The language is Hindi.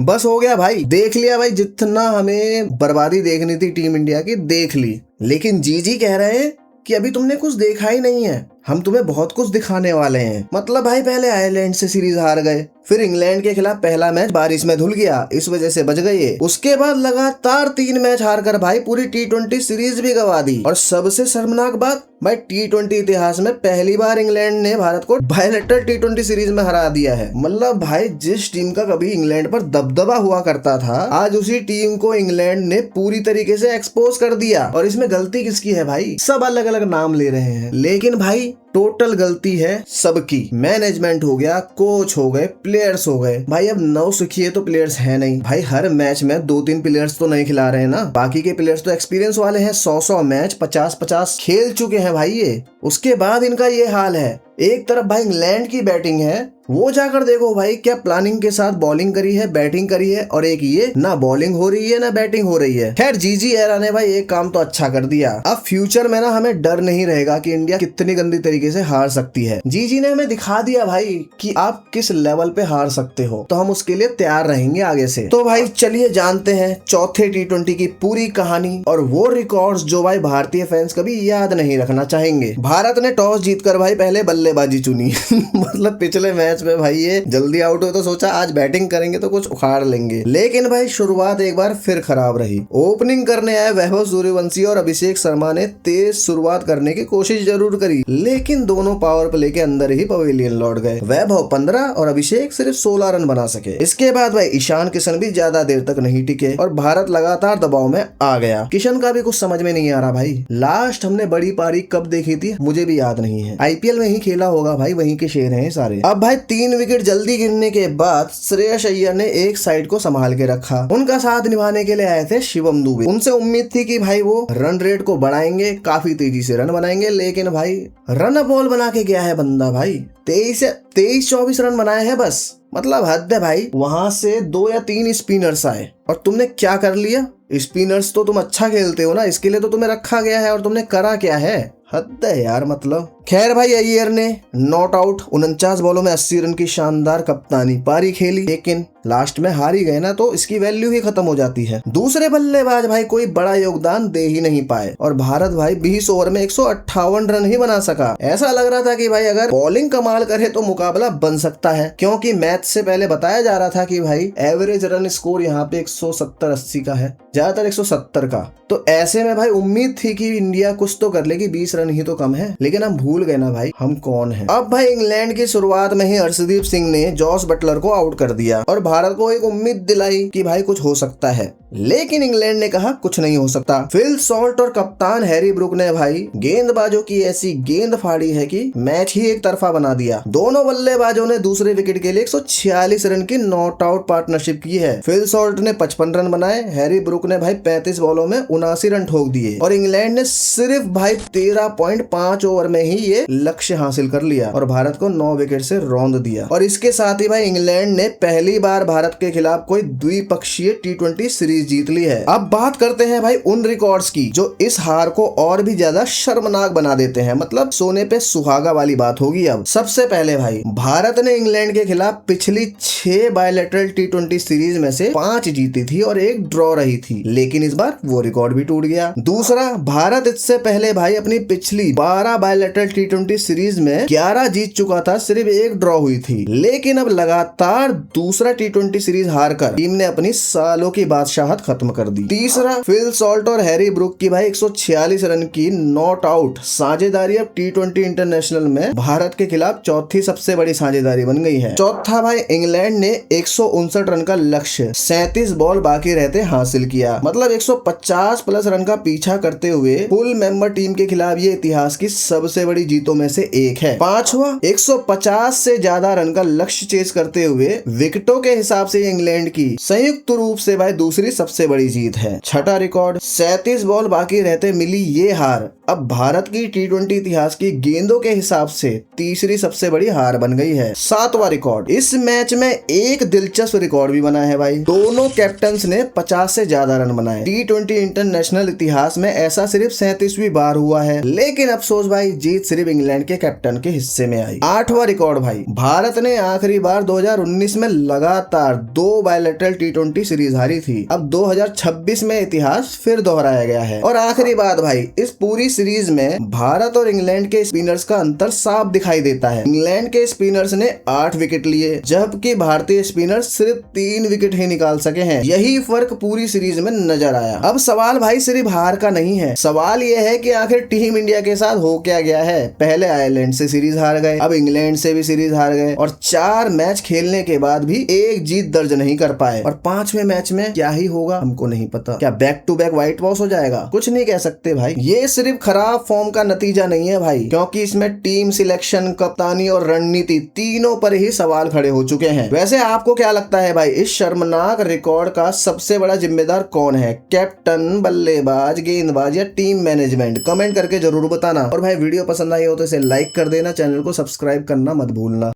बस हो गया भाई, देख लिया भाई, जितना हमें बर्बादी देखनी थी टीम इंडिया की देख ली। लेकिन जीजी कह रहे हैं कि अभी तुमने कुछ देखा ही नहीं है, हम तुम्हें बहुत कुछ दिखाने वाले हैं। मतलब भाई पहले आयरलैंड से सीरीज हार गए, फिर इंग्लैंड के खिलाफ पहला मैच बारिश में धुल गया, इस वजह से बच गए। उसके बाद लगातार 3 मैच हारकर भाई पूरी T20 सीरीज भी गवा दी। और सबसे शर्मनाक बात भाई, T20 इतिहास में पहली बार इंग्लैंड ने भारत को बायलैटरल T20 सीरीज में हरा दिया है। मतलब भाई जिस टीम का कभी इंग्लैंड पर दबदबा हुआ करता था, आज उसी टीम को इंग्लैंड ने पूरी तरीके से एक्सपोज कर दिया। और इसमें गलती किसकी है भाई? सब अलग अलग नाम ले रहे हैं, लेकिन भाई टोटल गलती है सबकी। मैनेजमेंट हो गया, कोच हो गए, प्लेयर्स हो गए। भाई अब नौसिखिए तो प्लेयर्स है नहीं भाई, हर मैच में 2-3 प्लेयर्स तो नहीं खिला रहे हैं ना। बाकी के प्लेयर्स तो एक्सपीरियंस वाले हैं, 100 मैच 50 खेल चुके हैं भाई ये। उसके बाद इनका ये हाल है। एक तरफ भाई इंग्लैंड की बैटिंग है, वो जाकर देखो भाई क्या प्लानिंग के साथ बॉलिंग करी है, बैटिंग करी है। और एक ये ना बॉलिंग हो रही है ना बैटिंग हो रही है। खैर जीजी एरा ने भाई एक काम तो अच्छा कर दिया, अब फ्यूचर में ना हमें डर नहीं रहेगा कि इंडिया कितनी गंदी तरीके से हार सकती है। जीजी ने हमें दिखा दिया भाई कि आप किस लेवल पे हार सकते हो, तो हम उसके लिए तैयार रहेंगे आगे से। तो भाई चलिए जानते हैं चौथे T20 की पूरी कहानी और वो रिकॉर्ड्स जो भाई भारतीय फैंस कभी याद नहीं रखना चाहेंगे। भारत ने टॉस जीतकर भाई पहले बल्लेबाजी चुनी मतलब पिछले मैच में भाई ये जल्दी आउट हुए तो सोचा आज बैटिंग करेंगे तो कुछ उखाड़ लेंगे, लेकिन भाई शुरुआत एक बार फिर खराब रही। ओपनिंग करने आए वैभव सूर्यवंशी और अभिषेक शर्मा ने तेज शुरुआत करने की कोशिश जरूर करी, लेकिन दोनों पावर प्ले के अंदर ही पवेलियन लौट गए। वैभव 15 और अभिषेक सिर्फ 16 रन बना सके। इसके बाद भाई ईशान किशन भी ज्यादा देर तक नहीं टिके और भारत लगातार दबाव में आ गया। किशन का भी कुछ समझ में नहीं आ रहा भाई। लास्ट हमने बड़ी पारी कब देखी थी मुझे भी याद नहीं है, IPL में ही खेला होगा भाई, वहीं के शेर हैं सारे। अब भाई 3 विकेट जल्दी गिरने के बाद श्रेयस अय्यर ने एक साइड को संभाल के रखा। उनका साथ निभाने के लिए आए थे शिवम दुबे। उनसे उम्मीद थी कि भाई वो रन रेट को बढ़ाएंगे, काफी तेजी से रन बनाएंगे, लेकिन भाई रन बॉल बना के गया है बंदा भाई। 23-24 रन बनाए हैं बस, मतलब हद है भाई। वहां से 2 या 3 स्पिनर्स आए और तुमने क्या कर लिया? स्पिनर्स तो तुम अच्छा खेलते हो ना, इसके लिए तो तुम्हें रखा गया है और तुमने करा क्या है? हद है यार मतलब। खैर भाई अय्यर ने नॉट आउट 49 बॉलों में 80 रन की शानदार कप्तानी पारी खेली, लेकिन लास्ट में हार ही गए ना तो इसकी वैल्यू ही खत्म हो जाती है। दूसरे बल्लेबाज भाई कोई बड़ा योगदान दे ही नहीं पाए और भारत भाई 20 ओवर में 158 रन ही बना सका। ऐसा लग रहा था कि भाई अगर बॉलिंग कमाल करे तो मुकाबला बन सकता है, क्योंकि मैच से पहले बताया जा रहा था कि भाई एवरेज रन स्कोर यहाँ पे 170-80 का है, ज्यादातर 170 का। तो ऐसे में भाई उम्मीद थी कि इंडिया कुछ तो कर लेगी, 20 रन ही तो कम है, लेकिन हम भूल गए ना भाई हम कौन हैं। अब भाई इंग्लैंड की शुरुआत में ही हर्षदीप सिंह ने जॉस बटलर को आउट कर दिया और भारत को एक उम्मीद दिलाई कि भाई कुछ हो सकता है, लेकिन इंग्लैंड ने कहा कुछ नहीं हो सकता। फिल सॉल्ट और कप्तान हैरी ब्रुक ने भाई गेंदबाजों की ऐसी गेंद फाड़ी है कि मैच ही एक तरफा बना दिया। दोनों बल्लेबाजों ने दूसरे विकेट के लिए 146 रन की नॉट आउट पार्टनरशिप की है। फिल सॉल्ट ने 55 रन बनाए, हैरी ब्रुक ने भाई 35 बॉलों में 79 रन ठोक दिए और इंग्लैंड ने सिर्फ भाई 13.5 ओवर में ही ये लक्ष्य हासिल कर लिया और भारत को 9 विकेट से रौंद दिया। और इसके साथ ही भाई इंग्लैंड ने पहली बार भारत के खिलाफ कोई द्विपक्षीय T20 सीरीज जीत ली है। अब बात करते हैं भाई उन रिकॉर्ड्स की जो इस हार को और भी ज्यादा शर्मनाक बना देते हैं, मतलब सोने पे सुहागा वाली बात होगी। अब सबसे पहले भाई भारत ने इंग्लैंड के खिलाफ पिछली 6 बायलैटरल T20 सीरीज में से 5 जीती थी और 1 ड्रॉ रही थी, लेकिन इस बार वो रिकॉर्ड भी टूट गया। दूसरा, भारत इससे पहले भाई अपनी पिछली 12 बायलैटरल T20 सीरीज में 11 जीत चुका था, सिर्फ 1 ड्रॉ हुई थी, लेकिन अब लगातार दूसरा T20 सीरीज हारकर टीम ने अपनी सालों की बादशाहत खत्म कर दी। तीसरा, फिल सॉल्ट और हैरी ब्रुक की भाई 146 रन की नॉट आउट साझेदारी अब T20 इंटरनेशनल में भारत के खिलाफ चौथी सबसे बड़ी साझेदारी बन गई है। चौथा भाई इंग्लैंड ने 159 रन का लक्ष्य 37 बॉल बाकी रहते हासिल किया, मतलब 150 प्लस रन का पीछा करते हुए फुल मेंबर टीम के खिलाफ ये इतिहास की सबसे बड़ी जीतों में से एक है। पांचवा, 150 से ज्यादा रन का लक्ष्य चेस करते हुए विकेटों के हिसाब से इंग्लैंड की संयुक्त रूप से भाई दूसरी सबसे बड़ी जीत है। छठा रिकॉर्ड, 37 बॉल बाकी रहते मिली ये हार अब भारत की T20 इतिहास की गेंदों के हिसाब से तीसरी सबसे बड़ी हार बन गई है। 7वां रिकॉर्ड। इस मैच में एक दिलचस्प रिकॉर्ड भी बना है भाई, दोनों कैप्टन्स ने 50 से ज्यादा रन बनाए। T20 इंटरनेशनल इतिहास में ऐसा सिर्फ 37वीं बार हुआ है, लेकिन अफसोस भाई जीत सिर्फ इंग्लैंड के कैप्टन के हिस्से में आई। 8वां रिकॉर्ड भाई, भारत ने आखिरी बार 2019 में लगातार 2 बायलैटरल T20 सीरीज हारी थी। अब 2026 में इतिहास फिर दोहराया गया है। और आखिरी बात भाई, इस पूरी सीरीज में भारत और इंग्लैंड के स्पिनर्स का अंतर साफ दिखाई देता है। इंग्लैंड के स्पिनर्स ने 8 विकेट लिए, जबकि भारतीय स्पिनर्स सिर्फ 3 विकेट ही निकाल सके हैं। यही फर्क पूरी सीरीज में नजर आया। अब सवाल भाई सिर्फ हार का नहीं है, सवाल यह है कि आखिर टीम इंडिया के साथ हो क्या गया है। पहले आयरलैंड से सीरीज हार गए, अब इंग्लैंड से भी सीरीज हार गए, और 4 मैच खेलने के बाद भी एक जीत दर्ज नहीं कर पाए। और 5वें मैच में क्या ही होगा हमको नहीं पता। क्या back to back whitewash हो जाएगा? कुछ नहीं कह सकते भाई। ये सिर्फ खराब फॉर्म का नतीजा नहीं है भाई, क्योंकि इसमें टीम सिलेक्शन, कप्तानी और रणनीति तीनों पर ही सवाल खड़े हो चुके हैं। वैसे आपको क्या लगता है भाई, इस शर्मनाक रिकॉर्ड का सबसे बड़ा जिम्मेदार कौन है? कैप्टन, बल्लेबाज, गेंदबाज या टीम मैनेजमेंट? कमेंट करके जरूर बताना। और भाई वीडियो पसंद आई हो तो इसे लाइक कर देना, चैनल को सब्सक्राइब करना मत भूलना।